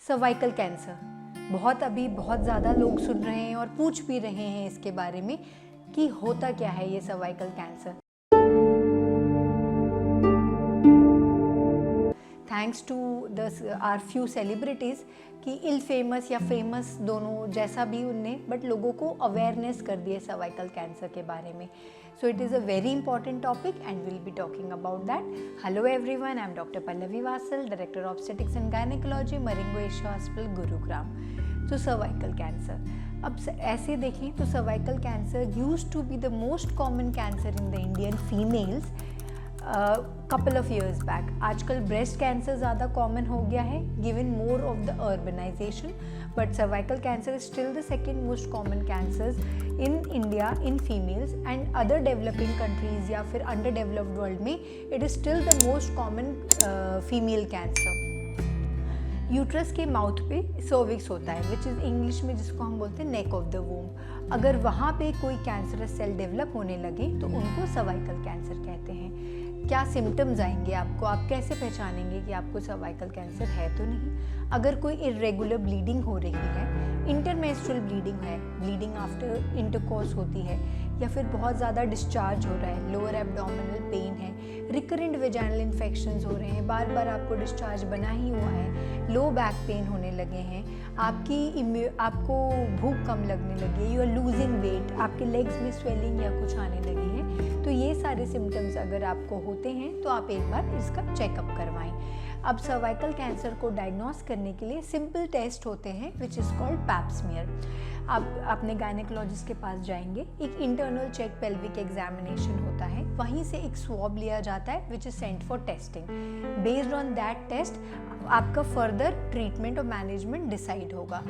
Cervical cancer बहुत ज़्यादा लोग सुन रहे हैं और पूछ भी रहे हैं इसके बारे में कि होता क्या है ये cervical cancer. Thanks to our few celebrities कि इल फेमस या फेमस दोनों जैसा भी उनने बट लोगों को अवेयरनेस कर दिए सर्वाइकल कैंसर के बारे में। So it is a very important topic and will be talking about that. Hello everyone, I am doctor Pallavi Vasal, director of obstetrics and gynaecology, Marengo Asia hospital, Gurugram. तो सर्वाइकल कैंसर, अब ऐसे देखें तो cervical cancer used to be the most common cancer in the Indian females couple of years back। आजकल breast cancer ज़्यादा common हो गया है given more of the urbanisation, but cervical cancer is still the second most common cancers in India in females and other developing countries या फिर under developed world में it is still the most common female cancer. Uterus के mouth पे cervix होता है which is English में जिसको हम बोलते हैं नेक ऑफ द वूम्ब। अगर वहाँ पे कोई कैंसरस सेल डेवलप होने लगे तो उनको सर्वाइकल कैंसर कहते हैं। क्या सिम्टम्स आएंगे आपको, आप कैसे पहचानेंगे कि आपको सर्वाइकल कैंसर है तो नहीं? अगर कोई इरेगुलर ब्लीडिंग हो रही है, इंटरमेंस्ट्रुअल ब्लीडिंग है, ब्लीडिंग आफ्टर इंटरकोर्स होती है, या फिर बहुत ज़्यादा डिस्चार्ज हो रहा है, लोअर एब्डोमिनल पेन है, रिकरेंट वेजाइनल इन्फेक्शंस हो रहे हैं, बार बार आपको डिस्चार्ज बना ही हुआ है, लो बैक पेन होने लगे हैं, आपको भूख कम लगने लगी है, यू आर लूजिंग वेट, आपके लेग्स में स्वेलिंग या कुछ आने लगी है, तो ये सारे सिम्टम्स अगर आपको होते हैं तो आप एक बार इसका चेकअप करवाएं। अब सर्वाइकल कैंसर को डायग्नोस करने के लिए सिंपल टेस्ट होते हैं which is called pap smear. आप अपने गायनेकोलॉजिस्ट के पास जाएंगे, एक इंटरनल चेक पेल्विक एग्जामिनेशन होता है, वहीं से एक स्वॉब लिया जाता है which is sent for testing. Based on that test आपका फर्दर ट्रीटमेंट और मैनेजमेंट डिसाइड होगा।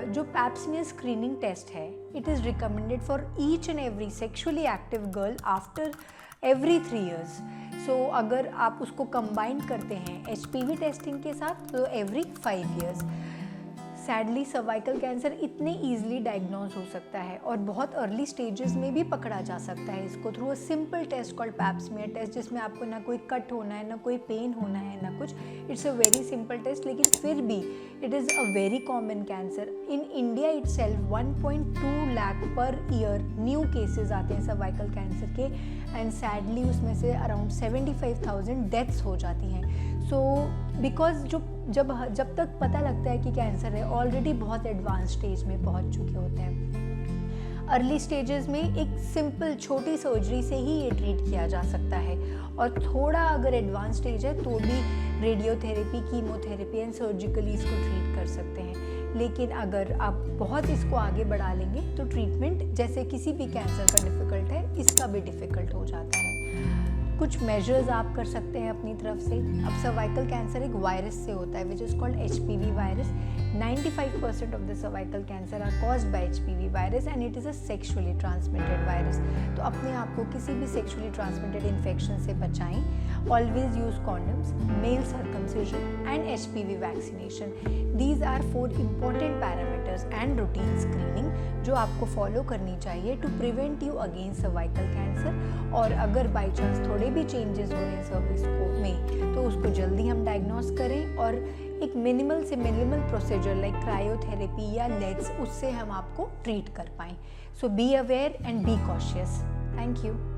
जो पैप स्मीयर स्क्रीनिंग टेस्ट है it is recommended for each and every sexually active girl after every 3 years। So अगर आप उसको combine करते हैं HPV टेस्टिंग के साथ तो every 5 years। Sadly cervical cancer इतने ईजिली डायग्नोज हो सकता है और बहुत अर्ली स्टेजेस में भी पकड़ा जा सकता है इसको through a simple test called pap smear test, जिसमें आपको ना कोई कट होना है, ना कोई पेन होना है, ना कुछ। It's a very simple test, लेकिन फिर भी it is a very common cancer. In India itself 1.2 lakh per year new cases आते हैं सर्वाइकल कैंसर के एंड सैडली उसमें से अराउंड 75,000 डेथ्स हो जाती हैं। सो बिकॉज जब तक पता लगता है कि कैंसर है ऑलरेडी बहुत एडवांस स्टेज में पहुंच चुके होते हैं। अर्ली स्टेजेस में एक सिंपल छोटी सर्जरी से ही ये ट्रीट किया जा सकता है, और थोड़ा अगर एडवांस स्टेज है तो भी रेडियोथेरेपी, कीमोथेरेपी एंड सर्जिकली इसको ट्रीट कर सकते हैं। लेकिन अगर आप बहुत इसको आगे बढ़ा लेंगे तो ट्रीटमेंट जैसे किसी भी कैंसर का डिफ़िकल्ट है इसका भी डिफ़िकल्ट हो जाता है। कुछ मेजर्स आप कर सकते हैं अपनी तरफ से। अब सर्वाइकल कैंसर एक वायरस से होता है which is called HPV virus. 95% of the cervical cancer are caused by HPV virus and it is a sexually transmitted virus. तो अपने आप को किसी भी सेक्शुअली ट्रांसमिटेड इन्फेक्शन से बचाएं। Always use condoms, male circumcision and HPV vaccination. These are 4 important parameters and routine screening जो आपको फॉलो करनी चाहिए to prevent you against cervical cancer. और अगर बाई चांस थोड़े भी चेंजेस हो रहे हैं सर्विस में तो उसको जल्दी हम डायग्नोस करें और एक मिनिमल से मिनिमल प्रोसीजर लाइक क्रायोथेरेपी या लेट्स उससे हम आपको ट्रीट कर पाएँ। So be aware and be cautious. Thank you.